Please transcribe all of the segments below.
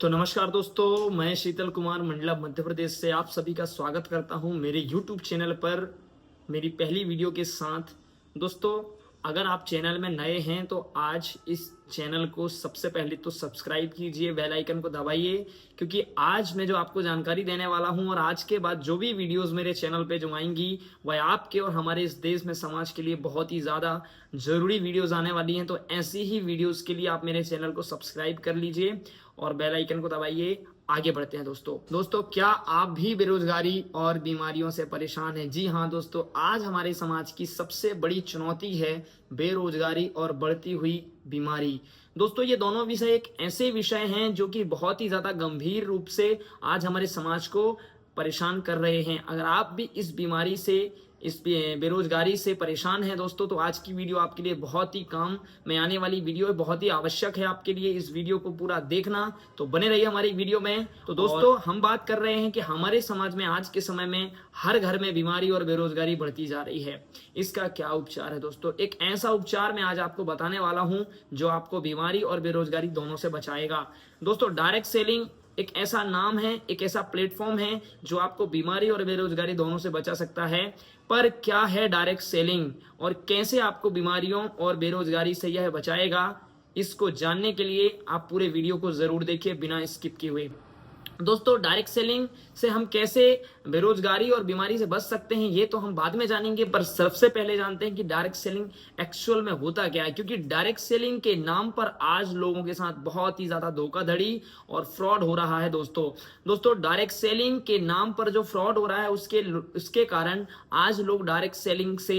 तो नमस्कार दोस्तों, मैं शीतल कुमार मंडला मध्य प्रदेश से आप सभी का स्वागत करता हूं मेरे YouTube चैनल पर मेरी पहली वीडियो के साथ। दोस्तों, अगर आप चैनल में नए हैं तो आज इस चैनल को सबसे पहले तो सब्सक्राइब कीजिए, बेल आइकन को दबाइए, क्योंकि आज मैं जो आपको जानकारी देने वाला हूं और आज के बाद जो भी वीडियोस मेरे चैनल पे जो आएंगी वह आपके और हमारे इस देश में समाज के लिए बहुत ही ज़्यादा ज़रूरी वीडियोस आने वाली हैं। तो ऐसी ही वीडियोस के लिए आप मेरे चैनल को सब्सक्राइब कर लीजिए और बेल आइकन को दबाइए। आगे बढ़ते हैं दोस्तों, क्या आप भी बेरोजगारी और बीमारियों से परेशान हैं? जी हाँ दोस्तों, आज हमारे समाज की सबसे बड़ी चुनौती है बेरोजगारी और बढ़ती हुई बीमारी। दोस्तों, ये दोनों विषय एक ऐसे विषय हैं जो कि बहुत ही ज्यादा गंभीर रूप से आज हमारे समाज को परेशान कर रहे हैं। अगर आप भी इस बीमारी से, इस बेरोजगारी से परेशान हैं दोस्तों, तो आज की वीडियो आपके लिए बहुत ही काम में आने वाली वीडियो है, बहुत ही आवश्यक है आपके लिए इस वीडियो को पूरा देखना। तो बने रहिए हमारी वीडियो में। तो दोस्तों, हम बात कर रहे हैं कि हमारे समाज में आज के समय में हर घर में बीमारी और बेरोजगारी बढ़ती जा रही है। इसका क्या उपचार है दोस्तों? एक ऐसा उपचार मैं आज आपको बताने वाला हूं जो आपको बीमारी और बेरोजगारी दोनों से बचाएगा। दोस्तों, डायरेक्ट सेलिंग एक ऐसा नाम है, एक ऐसा प्लेटफॉर्म है जो आपको बीमारी और बेरोजगारी दोनों से बचा सकता है। पर क्या है डायरेक्ट सेलिंग और कैसे आपको बीमारियों और बेरोजगारी से यह बचाएगा, इसको जानने के लिए आप पूरे वीडियो को जरूर देखिए बिना स्किप किए हुए। दोस्तों, डायरेक्ट सेलिंग से हम कैसे बेरोजगारी और बीमारी से बच सकते हैं ये तो हम बाद में जानेंगे, पर सबसे पहले जानते हैं कि डायरेक्ट सेलिंग एक्चुअल में होता क्या है। क्योंकि डायरेक्ट सेलिंग के नाम पर आज लोगों के साथ बहुत ही ज्यादा धोखाधड़ी और फ्रॉड हो रहा है। दोस्तों, डायरेक्ट सेलिंग के नाम पर जो फ्रॉड हो रहा है उसके कारण आज लोग डायरेक्ट सेलिंग से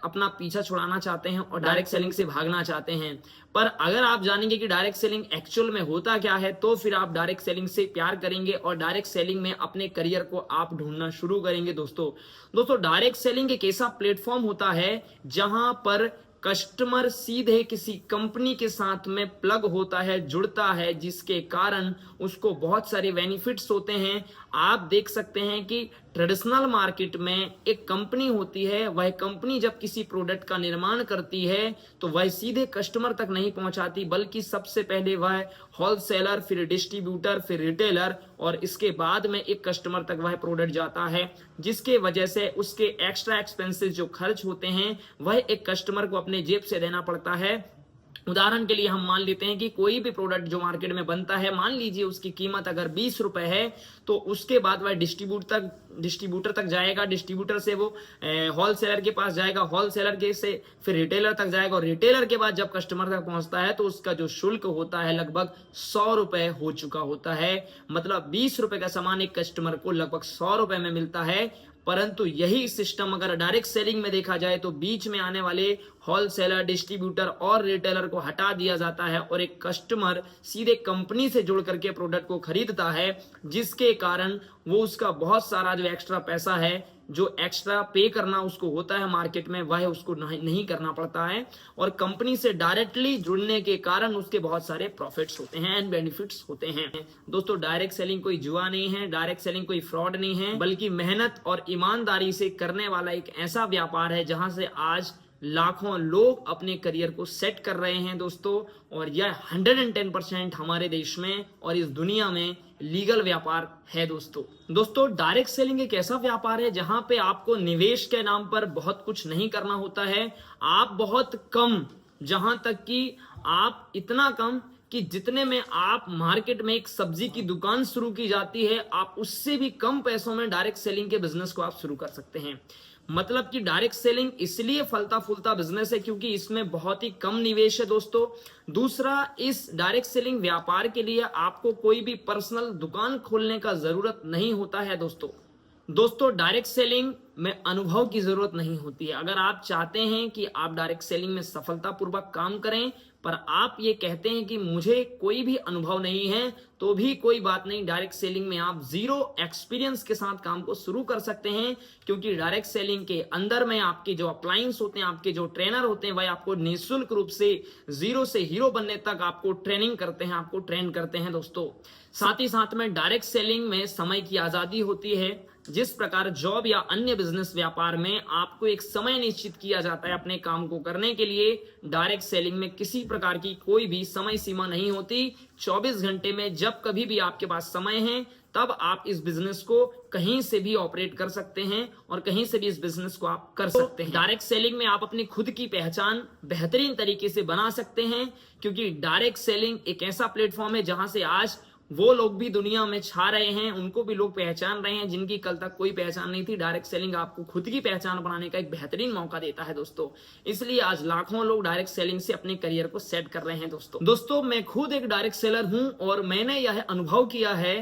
अपना पीछा छुड़ाना चाहते हैं और डायरेक्ट सेलिंग से भागना चाहते हैं। पर अगर आप जानेंगे कि डायरेक्ट सेलिंग एक्चुअल में होता क्या है, तो फिर आप डायरेक्ट सेलिंग से प्यार करेंगे और डायरेक्ट सेलिंग में अपने करियर को आप ढूंढना शुरू करेंगे। दोस्तों, डायरेक्ट सेलिंग एक ऐसा प्लेटफॉर्म होता है जहां पर कस्टमर सीधे किसी कंपनी के साथ में प्लग होता है, जुड़ता है, जिसके कारण उसको बहुत सारे बेनिफिट्स होते हैं। आप देख सकते हैं कि ट्रेडिशनल मार्केट में एक कंपनी होती है, वह कंपनी जब किसी प्रोडक्ट का निर्माण करती है तो वह सीधे कस्टमर तक नहीं पहुंचाती, बल्कि सबसे पहले वह होलसेलर, फिर डिस्ट्रीब्यूटर, फिर रिटेलर और इसके बाद में एक कस्टमर तक वह प्रोडक्ट जाता है, जिसके वजह से उसके एक्स्ट्रा एक्सपेंसेस जो खर्च होते हैं वह एक कस्टमर को अपने जेब से देना पड़ता है। उदाहरण के लिए हम मान लेते हैं कि कोई भी प्रोडक्ट जो मार्केट में बनता है, मान लीजिए उसकी कीमत अगर 20 रुपए है, तो उसके बाद वह डिस्ट्रीब्यूटर तक जाएगा, डिस्ट्रीब्यूटर से वो होलसेलर के पास जाएगा, होलसेलर के से फिर रिटेलर तक जाएगा और रिटेलर के बाद जब कस्टमर तक पहुंचता है तो उसका जो शुल्क होता है लगभग 100 रुपए हो चुका होता है। मतलब 20 रुपए का सामान एक कस्टमर को लगभग 100 रुपए में मिलता है। परंतु यही सिस्टम अगर डायरेक्ट सेलिंग में देखा जाए तो बीच में आने वाले होलसेलर, डिस्ट्रीब्यूटर और रिटेलर को हटा दिया जाता है और एक कस्टमर सीधे कंपनी से जुड़ करके प्रोडक्ट को खरीदता है, जिसके कारण वो उसका बहुत सारा जो एक्स्ट्रा पैसा है, जो एक्स्ट्रा पे करना उसको होता है मार्केट में, वह उसको नहीं करना पड़ता है और कंपनी से डायरेक्टली जुड़ने के कारण उसके बहुत सारे प्रॉफिट्स होते हैं एंड बेनिफिट्स होते हैं। दोस्तों, डायरेक्ट सेलिंग कोई जुआ नहीं है, डायरेक्ट सेलिंग कोई फ्रॉड नहीं है, बल्कि मेहनत और ईमानदारी से करने वाला एक ऐसा व्यापार है जहां से आज लाखों लोग अपने करियर को सेट कर रहे हैं दोस्तों। और यह 110% हमारे देश में और इस दुनिया में लीगल व्यापार है दोस्तों, डायरेक्ट सेलिंग एक ऐसा व्यापार है जहां पे आपको निवेश के नाम पर बहुत कुछ नहीं करना होता है। आप बहुत कम, जहां तक कि आप इतना कम कि जितने में आप मार्केट में एक सब्जी की दुकान शुरू की जाती है, आप उससे भी कम पैसों में डायरेक्ट सेलिंग के बिजनेस को आप शुरू कर सकते हैं। मतलब कि डायरेक्ट सेलिंग इसलिए फलता फूलता बिजनेस है क्योंकि इसमें बहुत ही कम निवेश है दोस्तों। दूसरा, इस डायरेक्ट सेलिंग व्यापार के लिए आपको कोई भी पर्सनल दुकान खोलने का जरूरत नहीं होता है दोस्तों, डायरेक्ट सेलिंग में अनुभव की जरूरत नहीं होती है। अगर आप चाहते हैं कि आप डायरेक्ट सेलिंग में सफलतापूर्वक काम करें, पर आप ये कहते हैं कि मुझे कोई भी अनुभव नहीं है, तो भी कोई बात नहीं, डायरेक्ट सेलिंग में आप जीरो एक्सपीरियंस के साथ काम को शुरू कर सकते हैं। क्योंकि डायरेक्ट सेलिंग के अंदर में आपके जो अप्लायंस होते हैं, आपके जो ट्रेनर होते हैं, वह आपको निःशुल्क रूप से जीरो से हीरो बनने तक आपको ट्रेनिंग करते हैं, आपको ट्रेन करते हैं दोस्तों। साथ ही साथ में डायरेक्ट सेलिंग में समय की आजादी होती है, जिस प्रकार जॉब या अन्य बिजनेस व्यापार में आपको एक समय निश्चित किया जाता है अपने काम को करने के लिए, डायरेक्ट सेलिंग में किसी प्रकार की कोई भी समय सीमा नहीं होती। 24 घंटे में जब कभी भी आपके पास समय है तब आप इस बिजनेस को कहीं से भी ऑपरेट कर सकते हैं और कहीं से भी इस बिजनेस को आप कर सकते हैं। डायरेक्ट सेलिंग में आप अपनी खुद की पहचान बेहतरीन तरीके से बना सकते हैं, क्योंकि डायरेक्ट सेलिंग एक ऐसा प्लेटफॉर्म है जहां से आज वो लोग भी दुनिया में छा रहे हैं, उनको भी लोग पहचान रहे हैं जिनकी कल तक कोई पहचान नहीं थी। डायरेक्ट सेलिंग आपको खुद की पहचान बनाने का एक बेहतरीन मौका देता है दोस्तों, इसलिए आज लाखों लोग डायरेक्ट सेलिंग से अपने करियर को सेट कर रहे हैं। दोस्तों मैं खुद एक डायरेक्ट सेलर हूं और मैंने यह अनुभव किया है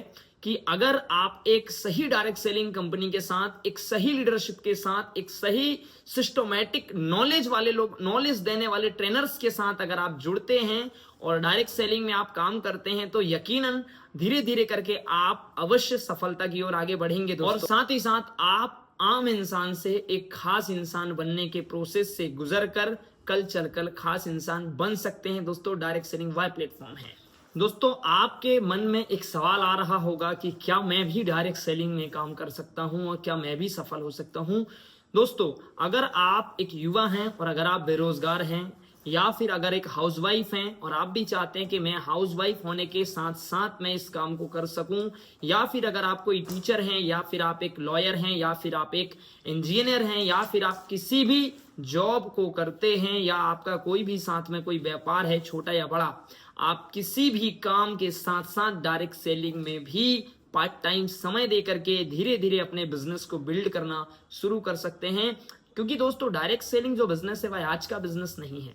कि अगर आप एक सही डायरेक्ट सेलिंग कंपनी के साथ, एक सही लीडरशिप के साथ, एक सही सिस्टमैटिक नॉलेज वाले लोग, नॉलेज देने वाले ट्रेनर्स के साथ अगर आप जुड़ते हैं और डायरेक्ट सेलिंग में आप काम करते हैं तो यकीनन धीरे धीरे करके आप अवश्य सफलता की ओर आगे बढ़ेंगे दोस्तों। और साथ ही साथ आप आम इंसान से एक खास इंसान बनने के प्रोसेस से गुजर कर कल चलकर खास इंसान बन सकते हैं दोस्तों। डायरेक्ट सेलिंग वह प्लेटफॉर्म है। दोस्तों आपके मन में एक सवाल आ रहा होगा कि क्या मैं भी डायरेक्ट सेलिंग में काम कर सकता हूं और क्या मैं भी सफल हो सकता हूं। दोस्तों अगर आप एक युवा हैं और अगर आप बेरोजगार हैं, या फिर अगर एक हाउसवाइफ हैं और आप भी चाहते हैं कि मैं हाउसवाइफ होने के साथ साथ मैं इस काम को कर सकूं, या फिर अगर आप कोई टीचर हैं, या फिर आप एक लॉयर हैं, या फिर आप एक इंजीनियर हैं, या फिर आप किसी भी जॉब को करते हैं, या आपका कोई भी साथ में कोई व्यापार है छोटा या बड़ा, आप किसी भी काम के साथ साथ डायरेक्ट सेलिंग में भी पार्ट टाइम समय दे करके धीरे धीरे अपने बिजनेस को बिल्ड करना शुरू कर सकते हैं। क्योंकि दोस्तों डायरेक्ट सेलिंग जो बिजनेस है वह आज का बिजनेस नहीं है।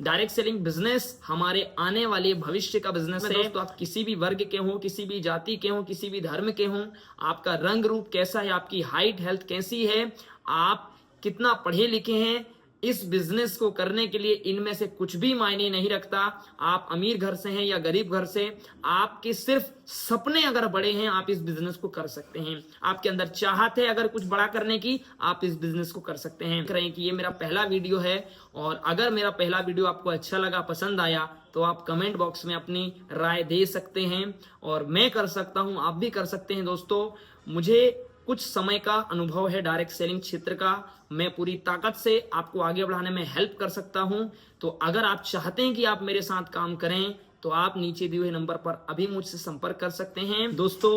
डायरेक्ट सेलिंग बिजनेस हमारे आने वाले भविष्य का बिजनेस है। दोस्तों आप किसी भी वर्ग के हो, किसी भी जाति के हो, किसी भी धर्म के हो, आपका रंग रूप कैसा है, आपकी हाइट हेल्थ कैसी है, आप कितना पढ़े लिखे हैं, इस बिजनेस को करने के लिए इनमें से कुछ भी मायने नहीं रखता। आप अमीर घर से हैं या गरीब घर से, आपके सिर्फ सपने अगर बड़े हैं आप इस बिजनेस को कर सकते हैं। आपके अंदर चाहत है अगर कुछ बड़ा करने की, आप इस बिजनेस को कर सकते हैं। करें कि ये मेरा पहला वीडियो है और अगर मेरा पहला वीडियो आपको अच्छा लगा, पसंद आया, तो आप कमेंट बॉक्स में अपनी राय दे सकते हैं और मैं कर सकता हूं, आप भी कर सकते हैं। दोस्तों मुझे कुछ समय का अनुभव है डायरेक्ट सेलिंग क्षेत्र का, मैं पूरी ताकत से आपको आगे बढ़ाने में हेल्प कर सकता हूं। तो अगर आप चाहते हैं कि आप मेरे साथ काम करें तो आप नीचे दिए हुए नंबर पर अभी मुझसे संपर्क कर सकते हैं। दोस्तों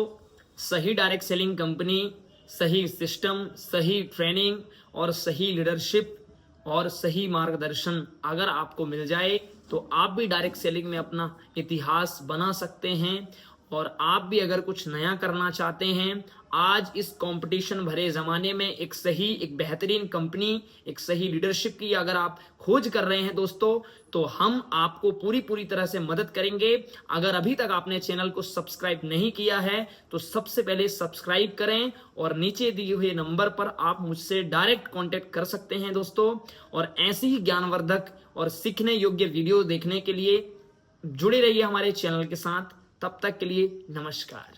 सही डायरेक्ट सेलिंग कंपनी, सही सिस्टम, सही ट्रेनिंग और सही लीडरशिप और सही मार्गदर्शन अगर आपको मिल जाए तो आप भी डायरेक्ट सेलिंग में अपना इतिहास बना सकते हैं। और आप भी अगर कुछ नया करना चाहते हैं, आज इस कंपटीशन भरे जमाने में एक सही, एक बेहतरीन कंपनी, एक सही लीडरशिप की अगर आप खोज कर रहे हैं दोस्तों, तो हम आपको पूरी तरह से मदद करेंगे। अगर अभी तक आपने चैनल को सब्सक्राइब नहीं किया है तो सबसे पहले सब्सक्राइब करें और नीचे दिए हुए नंबर पर आप मुझसे डायरेक्ट कांटेक्ट कर सकते हैं दोस्तों। और ऐसी ही ज्ञानवर्धक और सीखने योग्य वीडियो देखने के लिए जुड़े रहिए हमारे चैनल के साथ। तब तक के लिए नमस्कार।